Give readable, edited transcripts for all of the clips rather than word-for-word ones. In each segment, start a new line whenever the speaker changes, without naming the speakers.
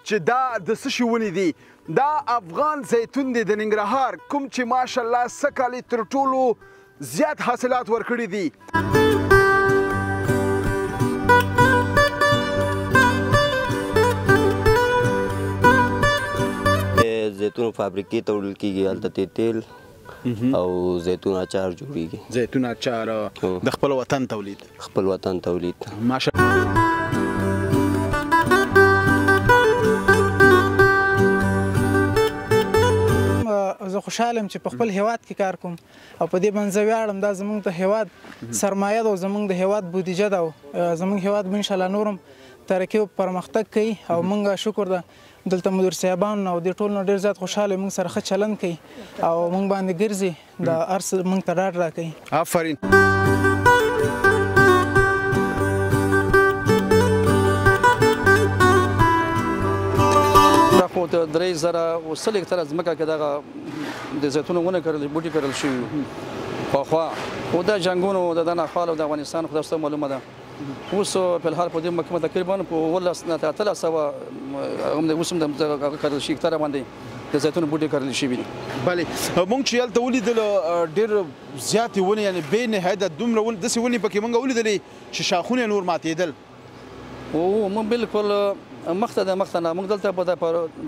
چې دا د څه شي ونې دي. دا افغان زیتون دی د ننګرهار کوم چې ماشاءالله څه کال تر ټولو زیات حاصلات ورکړي دي.
زیتون فابریکې ته وړل کېږي، هلته تیل او زیتون اچار جوړیږي.
زیتون اچار د خپل وطن تولید.
خپل وطن تولید.
ماشاءالله.
زه خوشحاله یم چې په خپل هیواد کې کار کوم او په دې باندې زه ویاړم. دا زموږ د هیواد سرمایه ده او زموږ د هیواد بودیجه ده او زموږ هیواد به انشاءالله نور هم ترقي او پرمختګ کوي او موږ شکر ده دلته مدیر صاحبان او دې ټول نه ډېر زیات خوشحاله موږ سره ښه چلند کوي او موږ باندې ګرځي د هر څه موږ ته ډاډ راکوي.
آفرین.
دا خو د 3000 ځمکه کې دغه د زیتونو ونه کرل بوټي کرل شوي خواخوا خو دا جنګونو د دغه ناخوالو د افغانستان خو تاسو ته معلومه ده. اوس په الحال په دې محکمه تقریبا په 1300 اوس هم د کرل شي هکتاره باندې د زیتونو بوټي کرل شوي دي.
بلې موږ چې هلته ولیدل ډېر زیاتې ونې یعنې بې نهایته دومره داسې ونې پکې موږ ولیدلې چې شاخونه یې نور ماتېدل.
موږ بالکل مخته د مخته نه موږ دلته په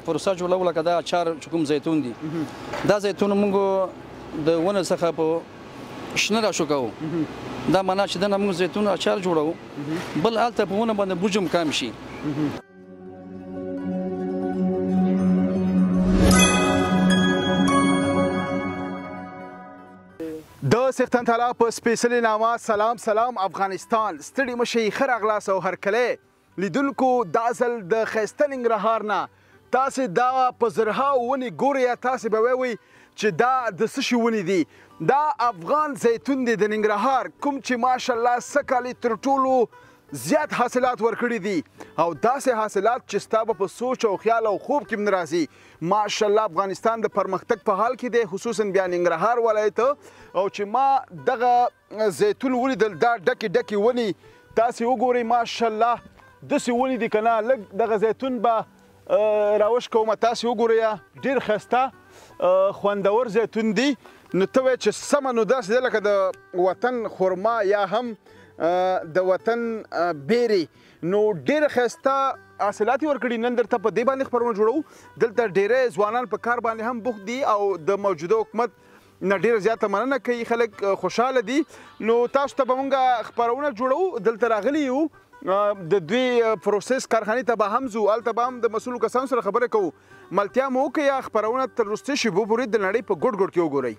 پروسه جوړوله لکه دا اچار چې کوم زیتون دي دا زیتون موږ د ونې څخه په شنه راشو کوو. دا معنا چې دنه موږ زیتون اچار جوړوو بل هلته په ونه باندې بوجم کم شي.
د څښتن تعالی په سپېڅلې نامه سلام افغانستان. ستړي مه شئ، ښه راغلاست او هرکلی لیدونکو. دا ځل د ښایسته ننګرهار نه تاسې دا په زرهاو ونې ګورئ، تاسې به ووایئ چې دا د څه شي ونې دي. دا افغان زیتون دی د ننګرهار کوم چې ماشاءالله څه کال تر ټولو زیات حاصلات ورکړي دي او داسې حاصلات چې ستا به په سوچ او خیال او خوب کې هم نه راځي. ماشاءالله افغانستان د پرمختګ په حال کې دی، خصوصا بیا ننګرهار ولایت. او چې ما دغه زیتون ولیدل دا ډکې ونې تاسې وګورئ ماشاءالله داسې ونې دي که نه لږ دغه زیتون به راوش کومه تاسې وګورئ ډېر ښایسته خوندور زیتون دی. نو ته وایې چې سمه نو داسې دی لکه د وطن خرما یا هم د وطن بیرې. نو ډېر ښایسته حاصلات یې ورکړي. نن درته په دې باندې خپرونه جوړوو. دلته ډېری ځوانان په کار باندې هم بوخت دي او د موجوده حکومت نه ډېره زیاته مننه کوي، خلک خوشحاله دي. نو تاسو ته به مونږ خپرونه جوړوو. دلته راغلي یو د دوی پروسس کارخانې ته به هم ځو، هلته به هم د مسؤلو کسانو سره خبرې کوو. ملتیا مو وکړئ یا خپرونه تر وروستۍ شېبو پورې د نړۍ په ګوټ کې وګورئ.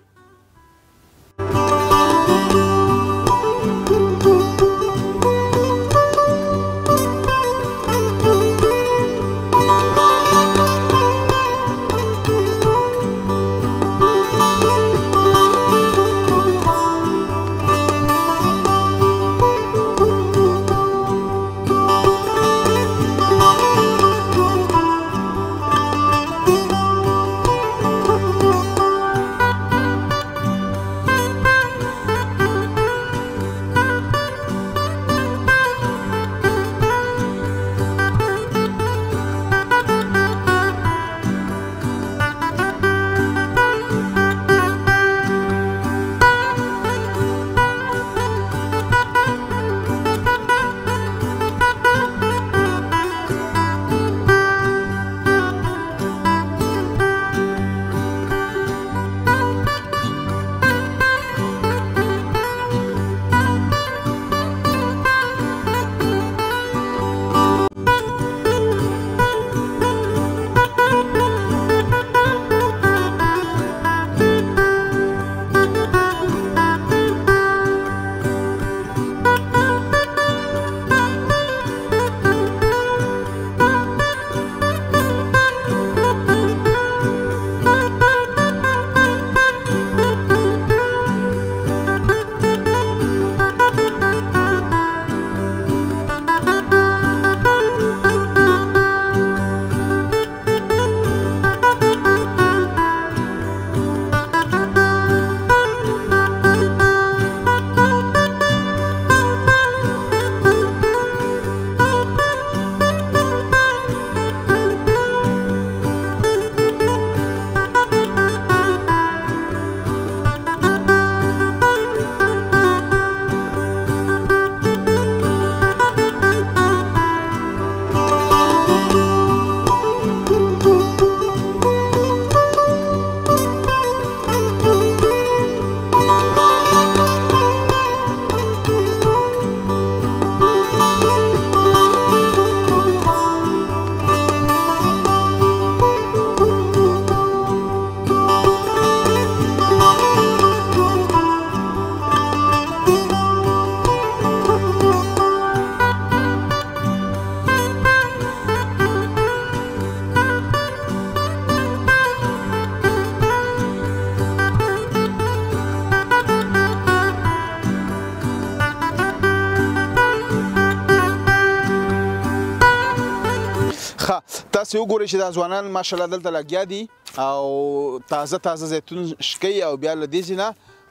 تاسو وګورئ چې دا ځوانان ماشاءالله دلته لګیا دي او تازه زیتون شکی او بیا له دې ځای نه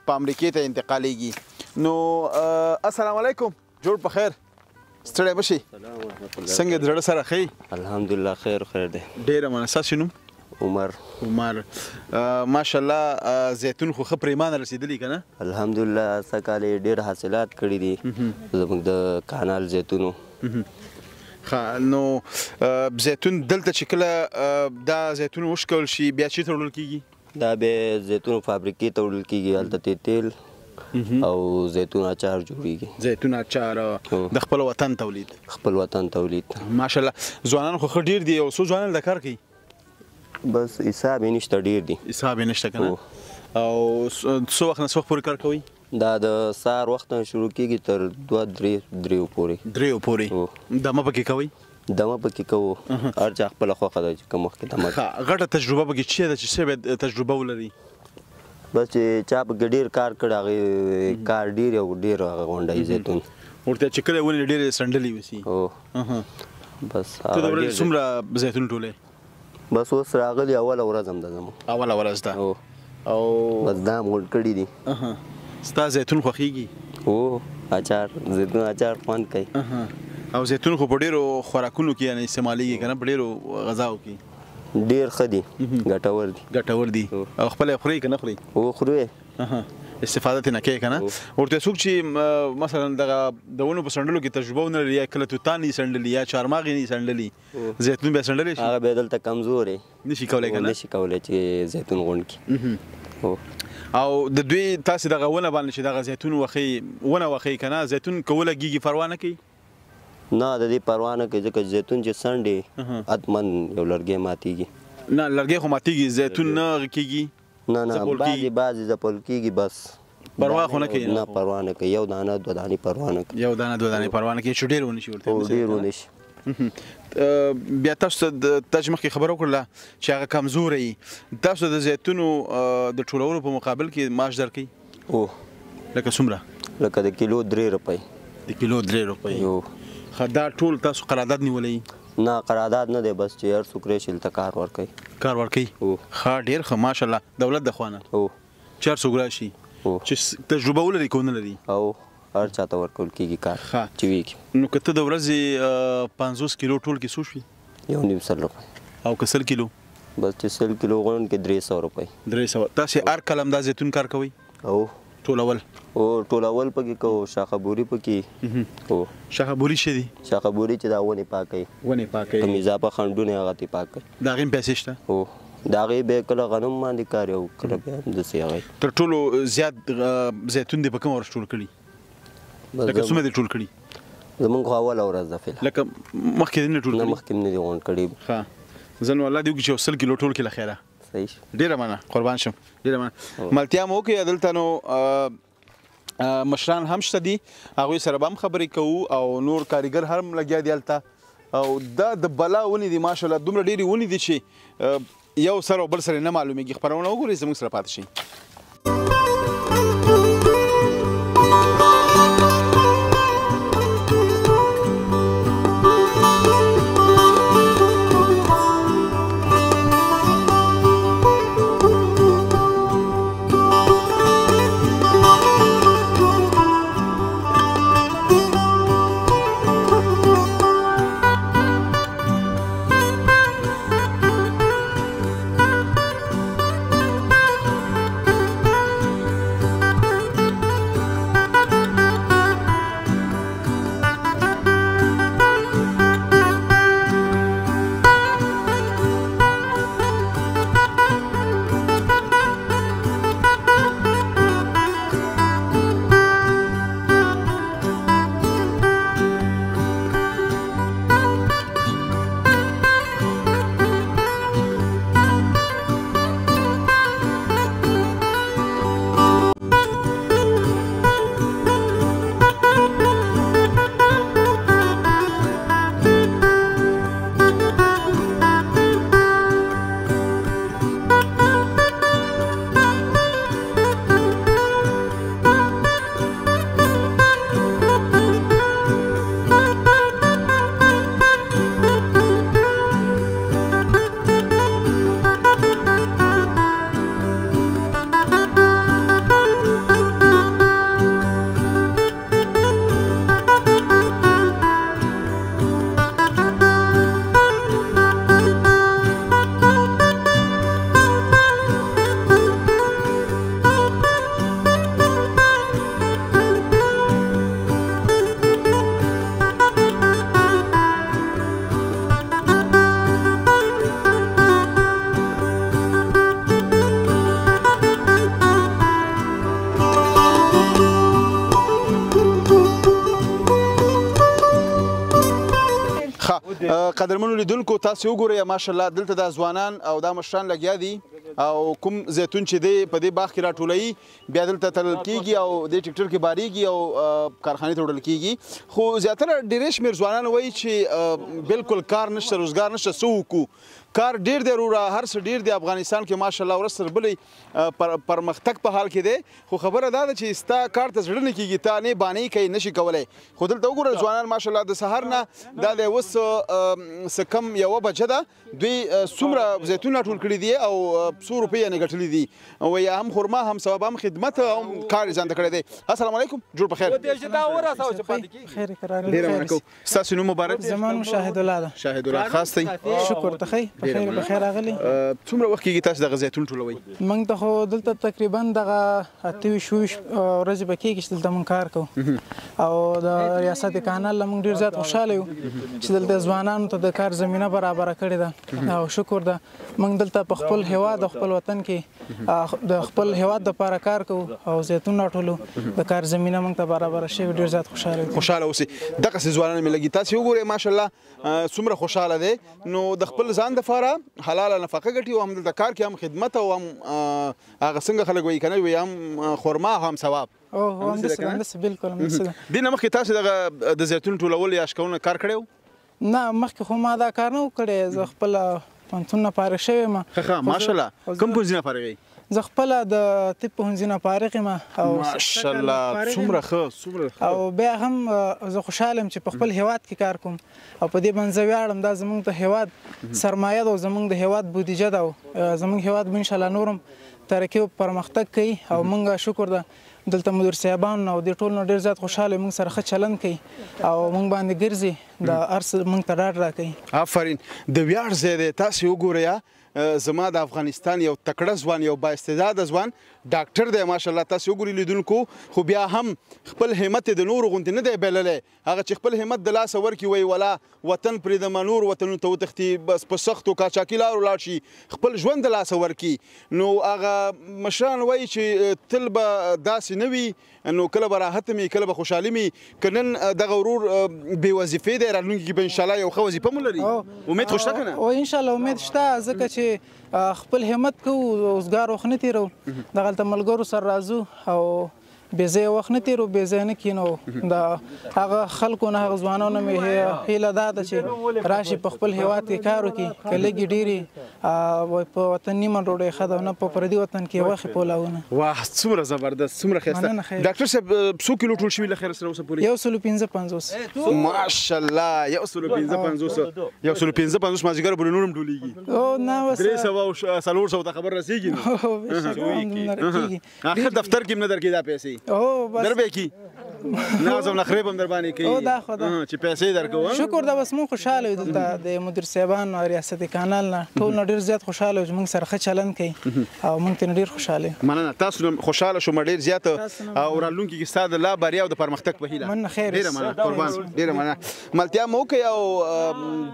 په امریکې ته انتقالیږي. نو السلام علیکم، جوړ په خیر، ستړی مه شئ. څنګه د زړه سره ښه؟
الحمدلله خیر دی.
ډېره مننه. ستاسو نوم؟
عمر.
ماشاءالله زیتون خو ښه پریمانه رسېدلي که نه؟
الحمدلله څه کال یې ډېر حاصلات کړي دي زموږ د کانال زیتونو.
نو زیتون دلته چې کله دا زیتون وشکول شي بیا چېرته وړل کېږي؟
دا بیا زیتون فابریکې ته وړل کېږي، هلته تیل او زیتون اچار جوړیږي.
زیتون اچار د خپل وطن تولید.
خپل وطن تولید.
ماشاءالله ځوانان خو ښه ډېر دي. او څو ځوانان د کار کوي؟
بس حساب یې نشته، ډېر دي.
حساب یې نشته که نه؟ او څو وخت نه څو وخت پورې کار کوئ؟
دا د سهار وخت نه شروع کېږي تر 2-3 پورې. 3
پورې دمه پکې کوئ؟
دمه پکې کوو، هر چا خپله خوښه ده چې کوم وخت کې دمه کوي.
غټه تجربه پکې څه ده چې څه باید تجربه ولري؟
بس چې چا پکې ډېر کار کړی هغې کار ډېر او ډېر هغه غونډوي زیتون
ورته چې کله ونې ډېرې سنډلې وسي.
بس
ته د ورځې څومره زیتون ټولې؟
بس اوس راغلي اوله ورځ هم ده زموږ.
اوله ورځ ده او
بس دا هم غونډ کړي دي.
ستا زیتون خوښېږي؟
اچار، زیتون اچار خوند کوي.
او زیتون خو په ډېرو خوراکونو کې یعنې استعمالېږي که نه، په ډېرو غذاو کې
ډېر ښه دي، ګټور
دي. او خپله یې خورئ که نه خورئ؟
خورو یې،
استفاده ترې نه کوې که نه. ورته څوک چې مثلا دغه د ونو په سنډلو کې تجربه ونه لري، یا کله توتان یې سنډلي یا چهارمغز یې سنډلي، زیتون بیا سنډلی شي؟
هغه بیا دلته کمزور یې
نشي کولی که نه؟
نشي کولی چې زیتون غونډ کړي.
او د دوی تاسې دغه ونه باندې چې دغه زیتون ونه وښئ که نه، زیتون که ولګېږي پروا نه کوي؟
نه د دې پروا نه کوي، ځکه زیتون چې سنډي حتما یو لرګی ماتېږي.
نه لرګی خو ماتېږي، زیتون نه کېږي؟
نه بعضې ځپل کېږي، بس
پروا خو نه کوي؟
نه پروا نه کوي، یو دانه دوه دانې پروا نه کوي.
یو دانه دوه دانې پروا نه کوي چې ډېر ونه شي ورته؟
ډېر ونه شي.
بیا تاسو ته تا چې مخکې خبره وکړله چې هغه کمزوره یي، تاسو د زیتونو د ټولولو په مقابل کې معاش درکوي؟ لکه څومره؟
لکه د کیلو 3 روپۍ.
د کیلو 3 روپۍ. دا ټول تاسو قرارداد نیولی؟
نه قرارداد نه دی، بس چې هر څوک راشي هلته کار ورکوي. ښه ډېر ښه ماشاءالله، دولت د خوا نه چې هر څوک راشي چې تجربه ولري که ونه لري؟ هر چاته ورکول کېږي کار چې ویږي.
نو که ته د ورځې 50 کیلو ټول کې څو شوي؟
1.5 روپۍ.
او که 100 کیلو؟
بس چې 100 کیلو غونډ کې 300 روپۍ.
300. تاسې هر کله هم دا زیتون کار کوئ؟ ټولول
پکې کوو، شاخه بوري پکې.
شاخه بوري څه دي؟
شاخه بوري چې دا ونې پاکوي، کوم اضافه خنډونه هغه ترې پاکوي.
د هغې هم پیسې شته؟
د هغې بیا کله غنم باندې کار او کله بیا همداسې هغې.
تر ټولو زیات زیتون دې په کومه ورځ ټول کړي؟ لکه څومره دې ټول کړي؟
زمونږ خو اوله ورځ ده فعلا.
لکه مخکې دې نه ټول کړي؟
نه مخکې نه دي غونډ کړي.
زه نو الله دې وکړي چې 100 کیلو ټول کړي له خیره.
صحیح.
ډېره مننه، قربان شم، ډېره مننه. ملتیا مو وکړئ. دلته نو مشران هم شته دي، هغوی سره به هم خبرې کوو او نور کاریګر هم لګیا دي هلته. او دا د بلا ونې دي ماشاءالله، دومره ډېرې ونې دي چې یو سر او بل سره نه معلومیږي. خپرونه وګورئ، زموږ سره پاتې شئ. قدرمنو لیدونکو تاسو وګورئ ماشاءالله دلته دا ځوانان او دا مشران لګیا دي او کوم زیتون چې دی په دې باغ کې راټولوي بیا دلته تلل کېږي او دې ټریکټر کې بارېږي او کارخانې ته وړل کېږي خو زیاتره ډېرې شمېر ځوانان وایي چې بالکل کار نشته روزګار نشته څه وکړو کار ډېر دی وروره هر څه ډېر دی افغانستان کې ماشاءالله ورځ تر بلې پرمختګ په حال کې دی خو خبره دا ده چې ستا کار ته زړه نه کېږي تا نه بانې کوي نشي کولی خو دلته وګوره ځوانان ماشاءالله د سهار نه دا دی اوس څه کم 1 بجه ده دوی څومره زیتون راټول کړي دي او 100 روپۍ یې ګټلي دي وایي هم خرما هم ثواب هم خدمت هم کار یې ځان ته کړی دی السلام علیکم جوړ په خیر
خیر قرار
ډېره مننه کوم ستاسو نوم مبارک
زما نوم شاهد الله ده
شاهد الله خاص دی
شکر ته ښه په خیر راغلی
څومره وخت کېږي تاسو دغه زیتون ټولوئ
موږ ته خو دلته تقریبا دغه 28 ورځې به کېږي چې دلته موږ کار کوو او د ریاست کانال له موږ ډېر زیات خوشحاله یو چې دلته ځوانانو ته د کار زمینه برابره کړې ده او شکر ده موږ دلته په خپل هیواد او خپل وطن کې د خپل هیواد دپاره کار کوو او زیتون راټولو د کار زمینه موږ ته برابره شوې ډېر زیات
خوشحاله اوسئ دغسې ځوانان مې لګي تاسې وګورئ ماشاءالله څومره خوشحاله دی نو د خپل ځان دپاره حلاله نفقه ګټي او هم دلته کار کې هم خدمت او هم هغه څنګه خلک وایي که نه وایي هم خرما هم ثواب
همداسې بالکل همداسې ده
دې نه مخکې تاسې دغه د زیتون ټولول یا اشکولونه کار کړی و
نه مخکې خو ما دا کار نه و کړی زه خپله پوهنتون نه فارغ شوی یم
ښه ماشاءالله کوم پوهنځي نه فارغ یې
زه خپله د طب پوهنځي نه فارغ یم
ماشاءالله څومره ښه
او بیا هم زه خوشحاله یم چې په خپل هیواد کې کار کوم او په دې باندې زه ویاړم دا زموږ د هیواد سرمایه ده او زموږ د هیواد بودیجه ده او زموږ هیواد به انشاءالله نورم ترقي او پرمختګ کوي او موږ شکر ده دلته مدیر صاحبان او د ټول نه ډېر زیات خوشحاله موږ سره ښه چلند کوي او موږ باندې ګرځي د هر څه موږ ته ډاډ راکوي
آفرین د ویاړ ځای دی تاسې وګورئ زما د افغانستان یو تکړه ځوان یو بااستعداده ځوان ډاکټر دی ماشاءالله تاسې وګورئ لیدونکو خو بیا هم خپل همت د نورو غوندې نه دی بللی هغه چې خپل همت د لاسه ورکړي وایي ولا وطن پرېږدمه نور وطنونو ته وتښتي بس په سختو قاچاقي لارو لاړ شي خپل ژوند د لاسه ورکړي نو هغه مشران وایي چې تل به داسې نه وي نو کله به راحت مي کله به خوشحالي مي که نن دغه ورور بې وظیفې دی راتلونکي کې به انشاءالله یو ښه وظیفه مو لري امید خو شته که نه
او انشاءالله امید شته ځکه چې خپل همت کوو روزګار وخت نه تېرو دغلته ملګرو سره راځو او بې ځایه وخت نه تېرو بې ځایه نه کښېنو د هغه خلکو نه هغه ځوانانو مې هیله دا ده چې راشي په خپل هیواد کې کار وکړي که لږې ډېرې په وطن نیمه ډوډۍ ښه ده نه په پردي وطن کې غوښې پولاونه
واه څومره زبردست څومره ښایسته ډاکټر صاحب څو کیلو ټول شوي له خیره سره اوسه پورې
155
ماشاءالله 155 مازدیګر پورې نور هم ټولېږي
او نه
300 او 400 ته خبر رسېږي نو آخر دفتر کې هم نه درکوي دا پیسې در به کی ناز او نخریب هم در باندې کوي
او دا خدا
چې پیسې درکو
شکر دا بس مونږ خوشاله یو دلته د مدیر صاحبان او ریاست کانال نه ټول نه ډېر زیات خوشاله یو مونږ سره ښه چلند کوي او مونږ ته ډېر خوشاله
مننه تاسو خوشاله شوم ډېر زیات او راتلونکي کې ستا د لا بریا او د پرمختګ په هیله
مننه خیر
ډېره مننه قربان ډېره مننه ملتیا مو کوي او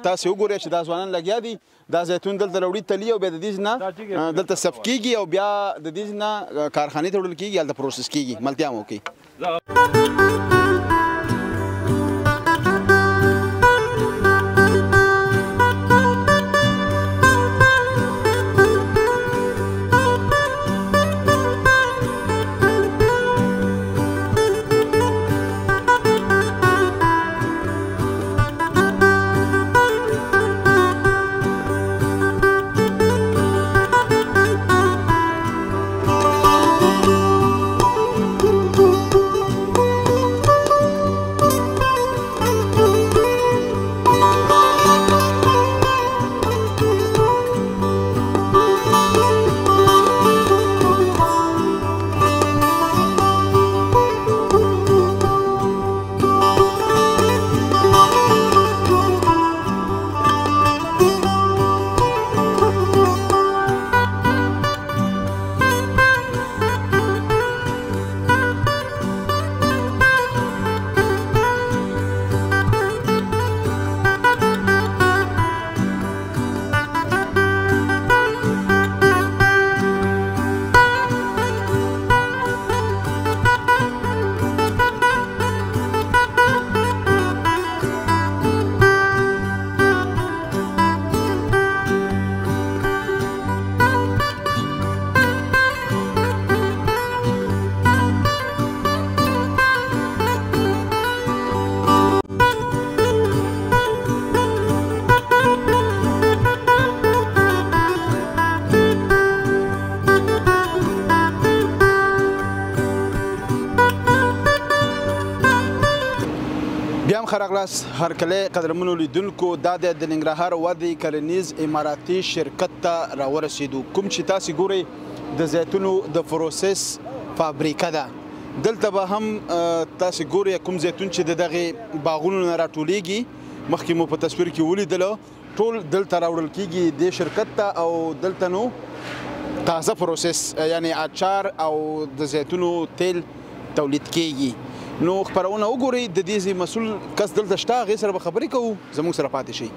تاسو وګورئ چې دا ځوانان لګیا دي دا زیتون دلته راوړي تلي او بیا د دې نه دلته صف کېږي او بیا د دې نه کارخانې ته وړل کېږي هلته پروسس کېږي ملتیا مو کوي ښه راغلاست هرکلی قدرمنو لیدونکو دا د ننګرهار ودې کرنیز اماراتي شرکت ته راورسېدو کوم چې تاسې ګورئ د زیتونو د پروسس فابریکه ده دلته به هم تاسې ګورئ کوم زیتون چې د دغې باغونو نه راټولیږي مخکې مو په تصویر کې ولیدله ټول دلته راوړل کېږي دې شرکت ته او دلته نو تازه پروسس یعنی اچار او د زیتونو تیل تولید کېږي نو خپرونه وګورئ د دې مسؤل کس دلته شته هغې سره به خبرې کوو زموږ سره پاتې شئ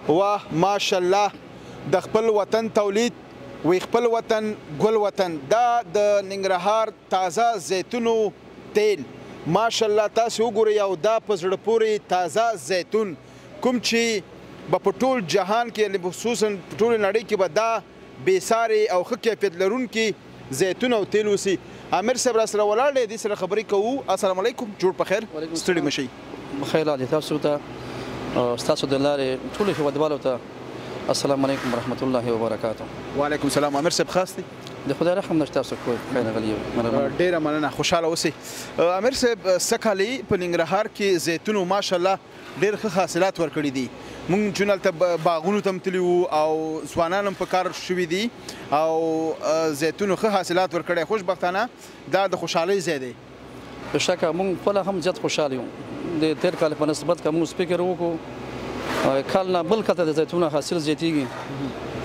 واه ماشاءالله د خپل وطن تولید وی خپل وطن ګل وطن دا د ننګرهار تازه زیتونو تیل ماشاءالله تاسو وګورئ او دا په زړه پورې تازه زیتون کوم چې په ټول جهان کې خصوصا په ټول نړۍ کې به دا بېساري او ښه کیفیت لرونکي زیتون او تیل اوسي امیر صاحب راسره ولاړ دی دې سره خبرې کوو السلام علیکم جوړ په خیر ستړي مه شئ
بخیر علي تاسو ته ستاسو د لارې ټولو هیوادوالو ته السلام علیکم ورحمت الله وبرکاته
وعلیکم السلام امیر صاحب خاص دی
د خدای رحم نشته تاسو کوی خیر غلی
ډیره مننه خوشاله اوسئ امیر صاحب سکهالی په ننګرهار کې زیتونو ماشاءالله ډیر ښه حاصلات ورکړي دي مونږ چې هلته باغونو ته هم تللي وو او ځوانان هم په کار شوي دي او زیتونو ښه حاصلات ورکړی خوشبختانه دا د خوشحالۍ ځای دی
بېشکه مونږ خپله هم زیات خوشحال یو د تیر کال په نسبت که موږ فکر وکړو کال نه بل کال ته د زیتونو حاصل زیاتېږي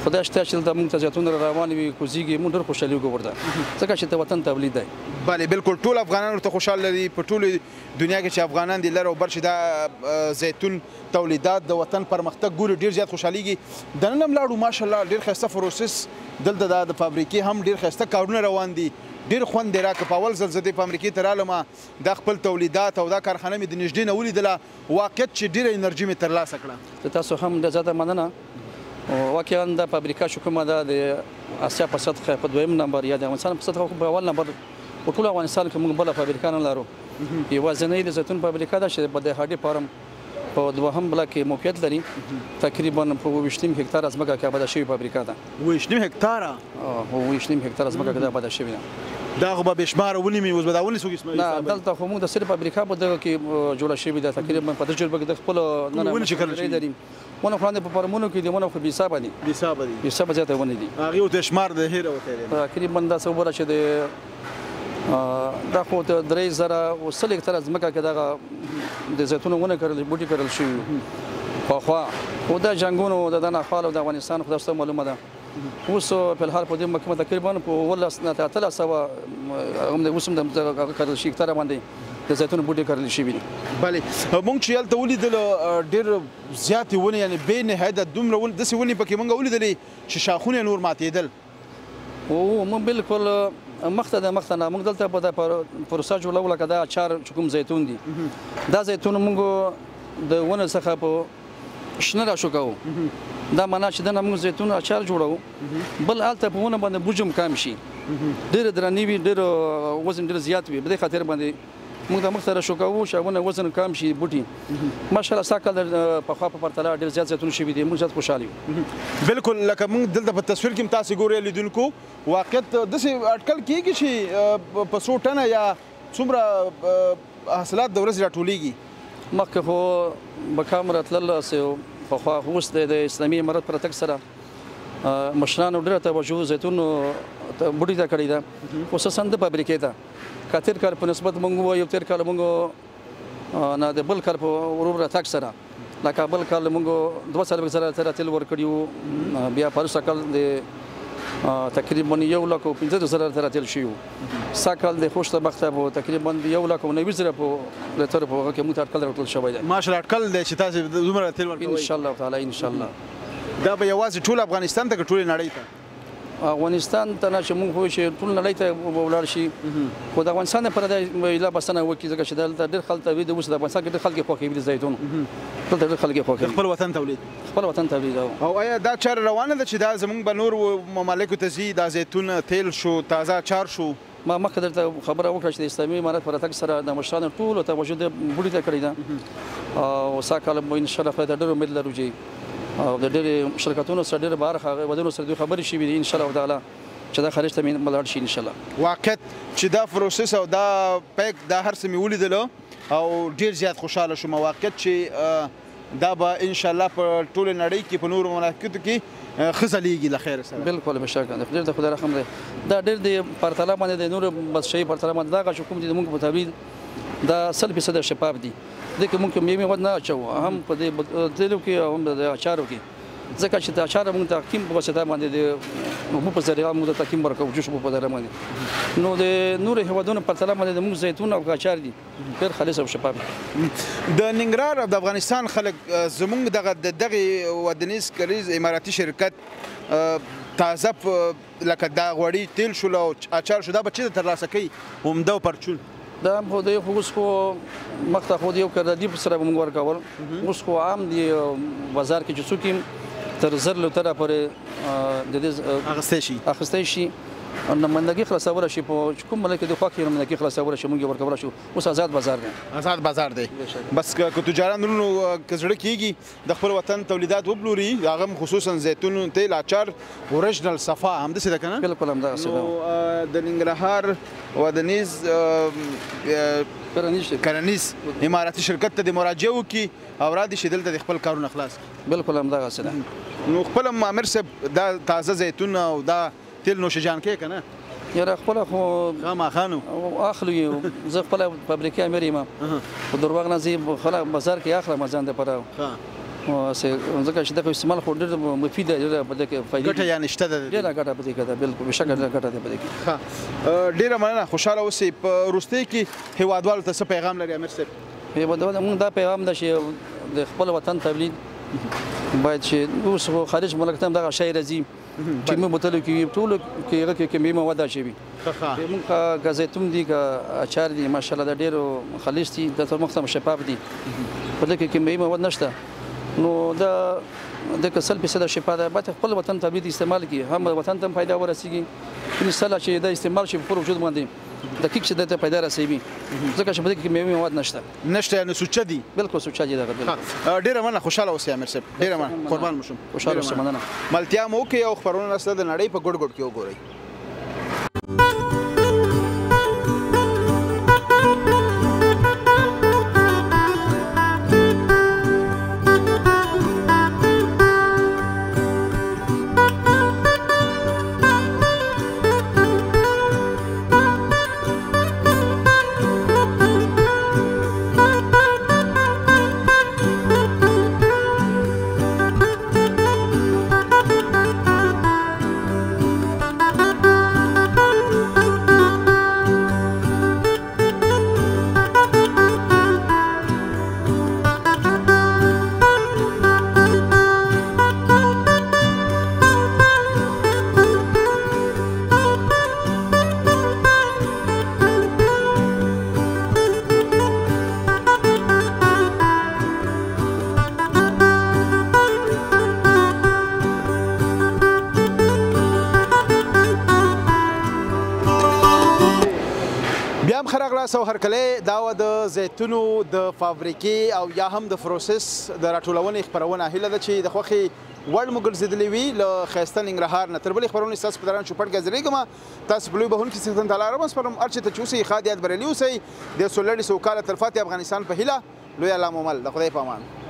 خدای شته چې دلته موږ ته زیتون روان وي کوزیږي موږ ډېر خوشحالي وکړو ورته ځکه چې د وطن تولید دی
بله بالکل ټول افغانان ورته خوشحال دي په ټولو دنیا کې چې افغانان دي لر او بر چې دا زیتون تولیدات د وطن پرمختګ ګوري ډېر زیات خوشحالېږي دننه هم لاړو ماشاءالله ډېر ښایسته پروسس دلته د فابریکې هم ډېر ښایسته کارونه روان دي ډېر خوند دی راکه په اول ځل زه په امریکې ته رالم دا خپل تولیدات او دا کارخانه مې د نږدې نه ولیدله واقعیت چې ډېره انرژي مې ترلاسه کړه
تاسو هم ډېر زیاته مننه واقعا دا فابریکه چې کومه ده د اسیا په سطحه په دویم نمبر یا د افغانستان په سطحه په اول نمبر په ټول افغانستان کې موږ بله فابریکه نه لرو. یوازینۍ د زیتون فابریکه ده چې په د هډې فارم په دوهم بلاک کې موقعیت لري. تقریبا په 20 هکتار ځمکه کې آباده شوې فابریکه ده. 20
هکتاره
20 هکتار ځمکه کې آباده شوې ده.
دا خو به بشمار ونی می اوس به دا ونی څوک اسمه
نه دلته خو موږ د صرف فابریکه په دغه کې جوړه شوې ده. تقریبا په تجربه کې د خپل نه
ونی چې کړل
لري ونه خو په فارمونو کې د ونه خو بيسابه دي بيسابه زیاته ونی دي.
هغه ته شمار د هیره وته
تقریبا دا څو وره چې دا خو ته 3000 هکتار ځمکه کې دغه د زیتون ونه کړل بوټي کړل شي خو خو دا جنگونو د دنا خپل د افغانستان خو تاسو معلومه ده. اوس په الحال په دې محکمه تقریبا په ولس نه 300 هم د اوسم د کړل شي هکتار باندې د زیتون بوټي کړل شي.
بله مونږ چې یلته ولیدل ډېر زیاتې ونې یعنی بې نهایت دومره ونې داسې ونې پکې مونږ ولیدلې چې شاخونه نور ماتېدل.
او مونږ بالکل مخته نه مونږ دلته په پروسه جوړول کده اچار کوم زیتون دي دا زیتون مونږ د ونه څخه په شنه را شو کوو. دا معنا چې د موږ زیتون اچار جوړو بل الته په ونه باندې بوجم کم شي ډېر درنې وي ډېر وزن ډېر زیات وي. په دې خاطر باندې موږ د مختاره شو کوو شاونه وزن کم شي بوټي ماشاءالله ساکل په خوا په پرتله ډېر زیات زیتون شوي دي. موږ زیات خوشاله یو.
بالکل لکه موږ دلته په تصویر کې تاسو ګورئ لیدونکو واقعیت داسې اټکل کېږي چې په 100 ټنه یا څومره حاصلات د ورځې راټولېږي.
مخکې خو به کام راتلل په خوا اوس د اسلامي امارت پر تک سره مشرانو ډېره توجه زیتون بوټي ته کړې ده خصوصا د فابریکې ته. که تېر کال په نسبت موږ وایو تېر کال موږ نه د بل کال په ورور راتګ سره لکه بل کال موږ 200,000 تیل ورکړي بیا پرسه کال د تقریبا 1,50,000 تیل شي. ساکال د خوشته بخته په تقریبا 1,90,000 په لتر په کې موږ اټکل راټول شوی دی.
ماشاءالله اټکل دی چې تاسو دومره تیل ورکوي
ان شاء الله تعالی ان شاء الله.
دا به یوازې ټول افغانستان ته ټول نړۍ ته
افغانستان ته نه چې موږ خو چې ټول نړۍ ته ولاړ شي خو د افغانستان پر د لا بسنه وکي ځکه چې دلته ډېر خلک تولید اوس د افغانستان کې ډېر خلک خوښوي د زیتون دلته ډېر خلک خوښوي خپل وطن تولید.
او آیا دا چاره روانه ده چې دا زموږ به نور ممالکو ته ځي دا زیتون تیل شو تازه چار شو؟
ما مخکې درته خبره وکړه چې د اسلامي امارت پر تک سره د مشرانو ټولو توجه د بوټي ته کړې ده او ساکال ان شاء الله ډېر امید لرو چې او د ډېر شرکتونو سره ډېر بار ودونو سره دوی خبرې شوي دي ان شاء الله تعالی چې دا خارج ته ملاړ شي ان شاء الله.
واقعیت چې دا پروسس او دا پیک دا هر څه مې ولیدل او ډېر زیات خوشاله شوم. واقعیت چې دا به ان شاء الله په ټول نړۍ کې په نورو مملکتو کې ښه ځلیږي له خیر سره.
بالکل بشکره ډېر د خدای رحم دی. دا ډېر د پرتله باندې د نورو بادشاهي پرتله باندې دا چې کوم دي موږ په تولید دا 100% شفاف دي. دغه ممکن میوه ود نه اچو هم په دې تلو کې هم د اچارو کې ځکه چې د اچار موږ تحکیم په وسیله باندې د په ذریعہ موږ د تحکیم ورکو جوش په ذریعہ باندې نو د نور هیوادونو په تله باندې د موږ زیتون او اچار دي ډېر خالص او شفاف.
د ننګرهار او د افغانستان خلک زموږ دغه ودانیز کلیز اماراتي شرکت تازه لکه دا غوړي تیل شو او اچار شو دا به چېرته ترلاسه کوي عمده او پرچون؟
دا خو د اوس خو مخته خو د یو کردی په سره موږ ورکول اوس خو عام دی بازار کې چې څوک تر 1,000 تر پورې د دې اخستې شي نمائندګي خلاصول شي په کوم ملک د خوا کې نمائندګي خلاصول شي موږ ورکول شو اوس آزاد بازار دی بس که تجاران نو کزړه کیږي د خپل وطن تولیدات وبلوري هغه خصوصا زیتون تیل اچار اوريجنال صفا هم د څه ده کنه بالکل هم دا څه
ده د ننګرهار ودانیز کرنیز اماراتي شرکت ته د مراجعه وکي او را دي شیدل د خپل کارونه خلاص
بالکل هم دا څه ده.
نو خپل مامر صاحب دا تازه زیتون او دا تیل نوش جان کې کنه
یاره خپل خو
خامہ خانو
اخلو زه خپل فابریکه امری ما په دروغ نه زی خلک بازار کې اخره مزان ده پره او ځکه چې دا استعمال خو ډېر مفید دی په دې کې فائدې
ګټه یعنی شته ده
ډېره ګټه په دې کې ده بالکل بشکره ګټه ده په دې کې.
ها ډېره مننه خوشاله اوسئ. په روستۍ کې هیوادوالو ته څه پیغام لري امیر صاحب؟
هیوادوالو موږ دا پیغام ده چې د خپل وطن تولید باید چې اوس خارج ملک ته دغه شی راځي چې موږ متلو کې ټول کې کیمیاوي مواد شي موږ کا زیتون دي کا اچار دي ماشاءالله دا ډېر خالص دي د مختم شفاف دي په دې کې کیمیاوي مواد نشته نو دا د 100% شفا ده باید خپل وطن تولید استعمال کړي هم وطن ته فایده ورسیږي ان شاء الله چې دا استعمال شي په وجود باندې دقیق چې د پیدا رسېږي ځکه چې په دې کې میوې مواد نشته
یعنې سوچه دي
بالکل سوچه دي دغه
ډېره مننه خوشحاله اوسئ امیر صاحب ډېره مننه قربان مو شم
خوشحاله اوسئ مننه
ملتیا مو وکړئ او خپرونه سره د نړۍ په ګوټ ګوټ کې وګورئ سو هرکله دا د زیتونو د فابریکې او یا هم د پروسس د راټولونې خبرونه هیله ده چې د خوخي وړ مګرځېدلې وي له ښایسته ننګرهار نه تر بلې خبرونې ستاسو په دران چوپړ کې حاضرېږم تاسو په لوی بهونکي څښتن تعالی رب سپارم هر چېرته چې اوسئ ښاد یاد بریالي اوسئ د سولړي سوکاله تلفاتې افغانستان په هیله لوی الله مو مل د خدای په امان